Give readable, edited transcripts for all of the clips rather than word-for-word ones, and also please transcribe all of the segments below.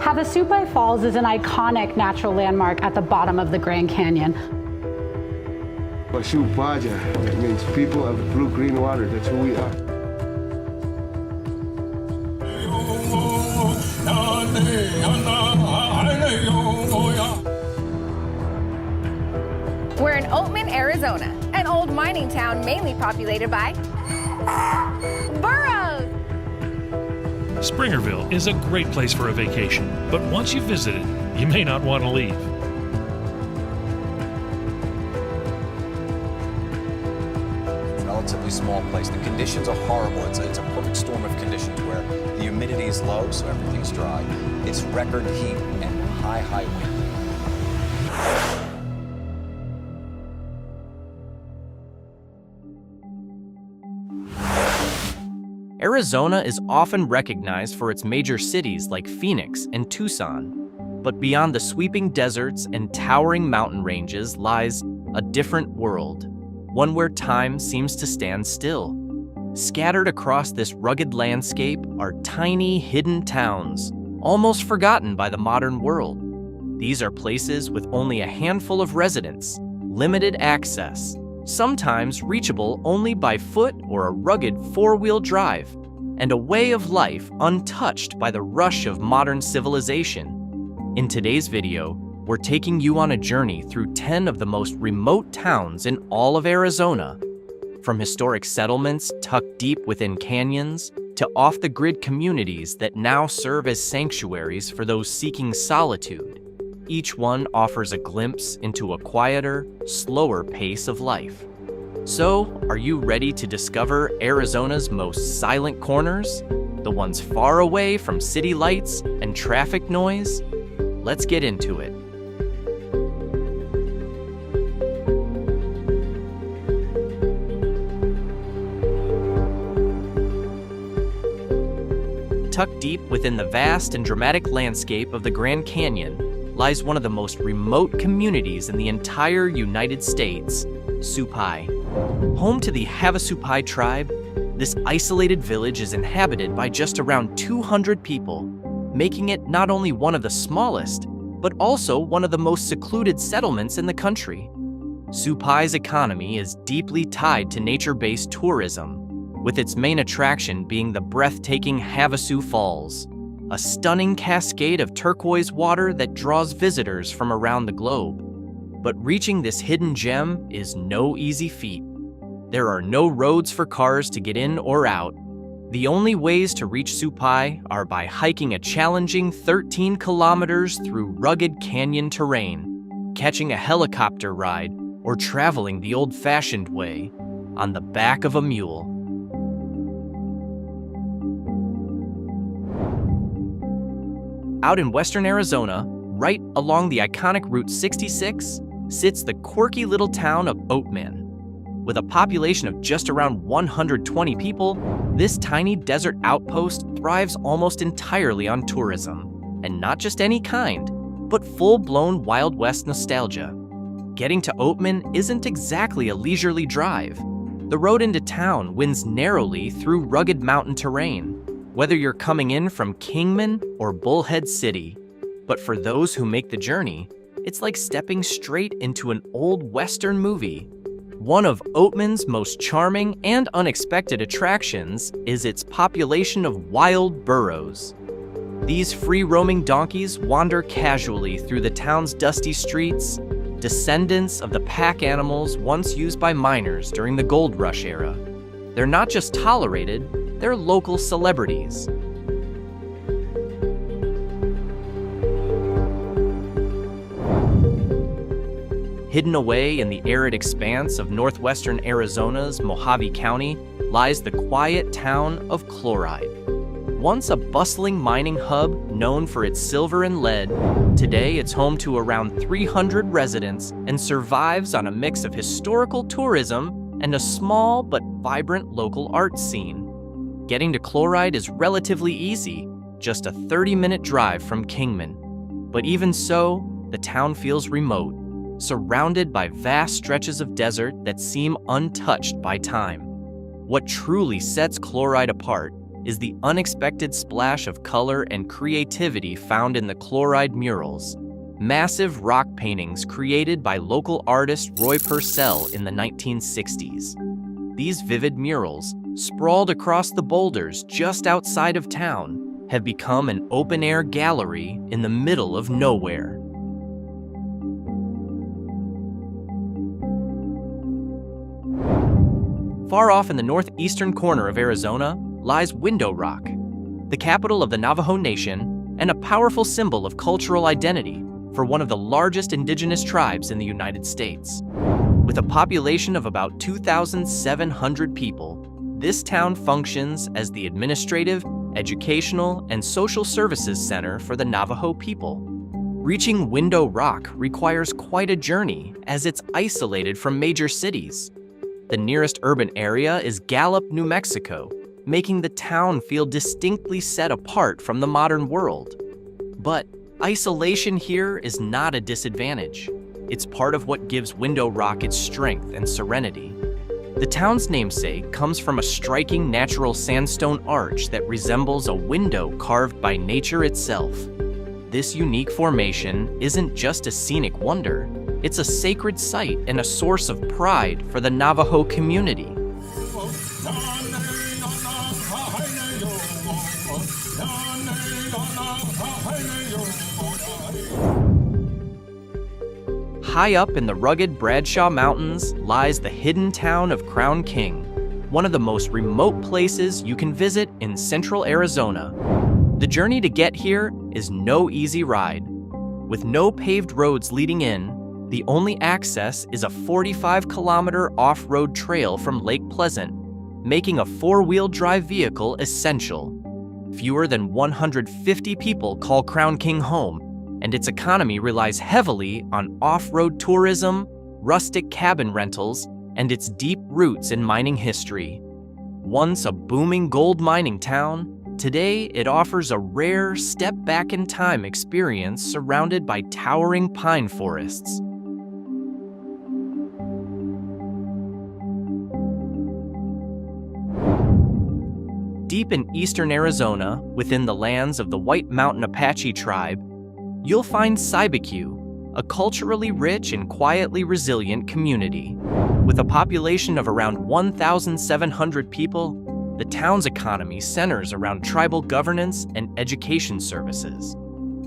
Havasupai Falls is an iconic natural landmark at the bottom of the Grand Canyon. Supai, that means people of the blue-green water. That's who we are. We're in Oatman, Arizona, an old mining town mainly populated by burros. Springerville is a great place for a vacation, but once you've visited, you may not want to leave. Relatively small place. The conditions are horrible. It's a perfect storm of conditions where the humidity is low, so everything's dry. It's record heat and high wind. Arizona is often recognized for its major cities like Phoenix and Tucson, but beyond the sweeping deserts and towering mountain ranges lies a different world, one where time seems to stand still. Scattered across this rugged landscape are tiny, hidden towns, almost forgotten by the modern world. These are places with only a handful of residents, limited access, sometimes reachable only by foot or a rugged four-wheel drive, and a way of life untouched by the rush of modern civilization. In today's video, we're taking you on a journey through 10 of the most remote towns in all of Arizona. From historic settlements tucked deep within canyons to off-the-grid communities that now serve as sanctuaries for those seeking solitude. Each one offers a glimpse into a quieter, slower pace of life. So, are you ready to discover Arizona's most silent corners? The ones far away from city lights and traffic noise? Let's get into it. Tucked deep within the vast and dramatic landscape of the Grand Canyon lies one of the most remote communities in the entire United States, Supai. Home to the Havasupai tribe, this isolated village is inhabited by just around 200 people, making it not only one of the smallest, but also one of the most secluded settlements in the country. Supai's economy is deeply tied to nature-based tourism, with its main attraction being the breathtaking Havasu Falls, a stunning cascade of turquoise water that draws visitors from around the globe. But reaching this hidden gem is no easy feat. There are no roads for cars to get in or out. The only ways to reach Supai are by hiking a challenging 13 kilometers through rugged canyon terrain, catching a helicopter ride, or traveling the old-fashioned way, on the back of a mule. Out in western Arizona, right along the iconic Route 66, sits the quirky little town of Oatman. With a population of just around 120 people, this tiny desert outpost thrives almost entirely on tourism, and not just any kind, but full-blown Wild West nostalgia. Getting to Oatman isn't exactly a leisurely drive. The road into town winds narrowly through rugged mountain terrain, whether you're coming in from Kingman or Bullhead City. But for those who make the journey, it's like stepping straight into an old Western movie. One of Oatman's most charming and unexpected attractions is its population of wild burros. These free-roaming donkeys wander casually through the town's dusty streets, descendants of the pack animals once used by miners during the gold rush era. They're not just tolerated, they're local celebrities. Hidden away in the arid expanse of northwestern Arizona's Mojave County lies the quiet town of Chloride. Once a bustling mining hub known for its silver and lead, today it's home to around 300 residents and survives on a mix of historical tourism and a small but vibrant local art scene. Getting to Chloride is relatively easy, just a 30-minute drive from Kingman. But even so, the town feels remote, surrounded by vast stretches of desert that seem untouched by time. What truly sets Chloride apart is the unexpected splash of color and creativity found in the Chloride murals, massive rock paintings created by local artist Roy Purcell in the 1960s. These vivid murals, sprawled across the boulders just outside of town, have become an open-air gallery in the middle of nowhere. Far off in the northeastern corner of Arizona lies Window Rock, the capital of the Navajo Nation and a powerful symbol of cultural identity for one of the largest indigenous tribes in the United States. With a population of about 2,700 people, this town functions as the administrative, educational, and social services center for the Navajo people. Reaching Window Rock requires quite a journey as it's isolated from major cities. The nearest urban area is Gallup, New Mexico, making the town feel distinctly set apart from the modern world. But isolation here is not a disadvantage. It's part of what gives Window Rock its strength and serenity. The town's namesake comes from a striking natural sandstone arch that resembles a window carved by nature itself. This unique formation isn't just a scenic wonder, it's a sacred site and a source of pride for the Navajo community. High up in the rugged Bradshaw Mountains lies the hidden town of Crown King, one of the most remote places you can visit in central Arizona. The journey to get here is no easy ride. With no paved roads leading in, the only access is a 45-kilometer off-road trail from Lake Pleasant, making a four-wheel drive vehicle essential. Fewer than 150 people call Crown King home, and its economy relies heavily on off-road tourism, rustic cabin rentals, and its deep roots in mining history. Once a booming gold mining town, today it offers a rare step-back-in-time experience surrounded by towering pine forests. Deep in eastern Arizona, within the lands of the White Mountain Apache tribe, you'll find Cibecue, a culturally rich and quietly resilient community. With a population of around 1,700 people, the town's economy centers around tribal governance and education services.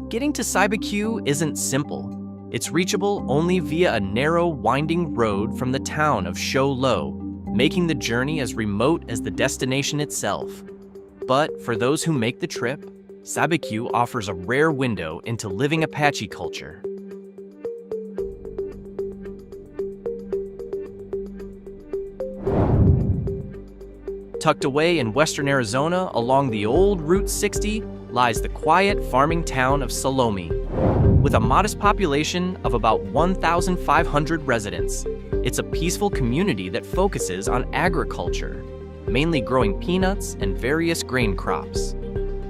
Getting to Cibecue isn't simple. It's reachable only via a narrow, winding road from the town of Show Low, making the journey as remote as the destination itself. But for those who make the trip, Cibecue offers a rare window into living Apache culture. Tucked away in western Arizona along the old Route 60 lies the quiet farming town of Salome. With a modest population of about 1,500 residents, it's a peaceful community that focuses on agriculture, mainly growing peanuts and various grain crops.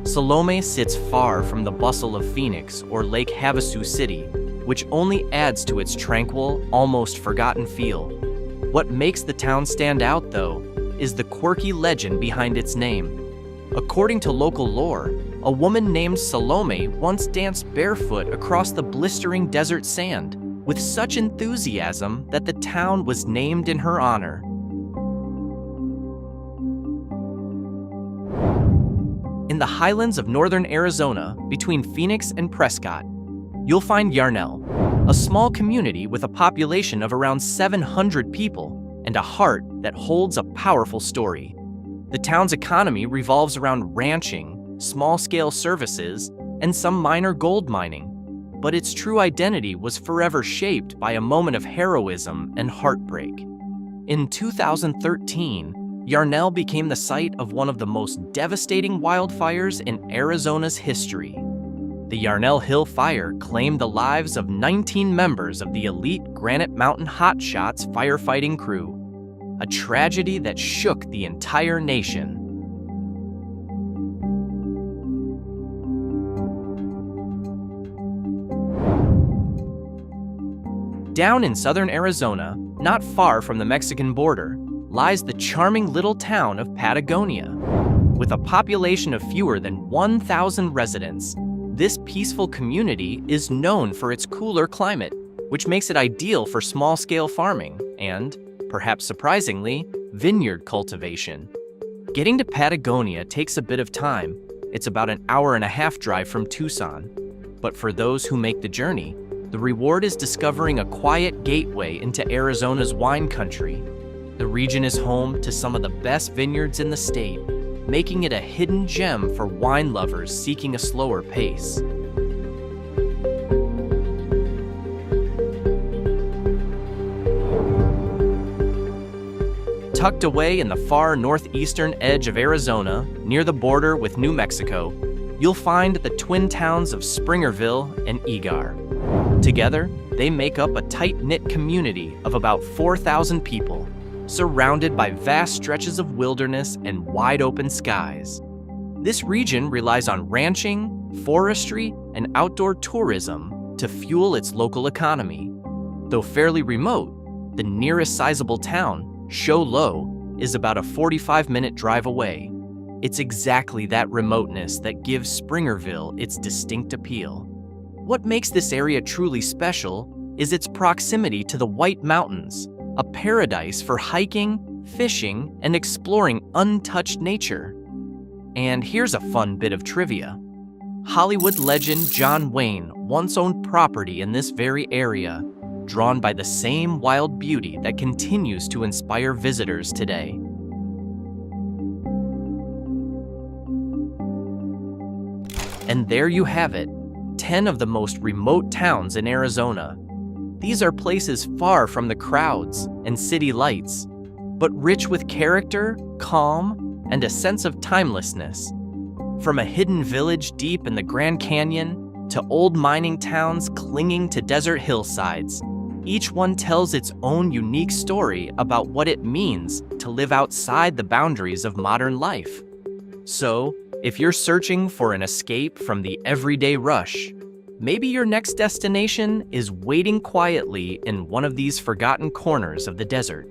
Salome sits far from the bustle of Phoenix or Lake Havasu City, which only adds to its tranquil, almost forgotten feel. What makes the town stand out, though, is the quirky legend behind its name. According to local lore, a woman named Salome once danced barefoot across the blistering desert sand with such enthusiasm that the town was named in her honor. In the highlands of northern Arizona, between Phoenix and Prescott, you'll find Yarnell, a small community with a population of around 700 people and a heart that holds a powerful story. The town's economy revolves around ranching, small-scale services, and some minor gold mining, but its true identity was forever shaped by a moment of heroism and heartbreak. In 2013, Yarnell became the site of one of the most devastating wildfires in Arizona's history. The Yarnell Hill Fire claimed the lives of 19 members of the elite Granite Mountain Hotshots firefighting crew, a tragedy that shook the entire nation. Down in southern Arizona, not far from the Mexican border, lies the charming little town of Patagonia. With a population of fewer than 1,000 residents, this peaceful community is known for its cooler climate, which makes it ideal for small-scale farming and, perhaps surprisingly, vineyard cultivation. Getting to Patagonia takes a bit of time. It's about an hour-and-a-half drive from Tucson. But for those who make the journey, the reward is discovering a quiet gateway into Arizona's wine country. The region is home to some of the best vineyards in the state, making it a hidden gem for wine lovers seeking a slower pace. Tucked away in the far northeastern edge of Arizona, near the border with New Mexico, you'll find the twin towns of Springerville and Eagar. Together, they make up a tight-knit community of about 4,000 people, surrounded by vast stretches of wilderness and wide-open skies. This region relies on ranching, forestry, and outdoor tourism to fuel its local economy. Though fairly remote, the nearest sizable town, Show Low, is about a 45-minute drive away. It's exactly that remoteness that gives Springerville its distinct appeal. What makes this area truly special is its proximity to the White Mountains, a paradise for hiking, fishing, and exploring untouched nature. And here's a fun bit of trivia. Hollywood legend John Wayne once owned property in this very area, drawn by the same wild beauty that continues to inspire visitors today. And there you have it, 10 of the most remote towns in Arizona. These are places far from the crowds and city lights, but rich with character, calm, and a sense of timelessness. From a hidden village deep in the Grand Canyon to old mining towns clinging to desert hillsides, each one tells its own unique story about what it means to live outside the boundaries of modern life. So, if you're searching for an escape from the everyday rush, maybe your next destination is waiting quietly in one of these forgotten corners of the desert.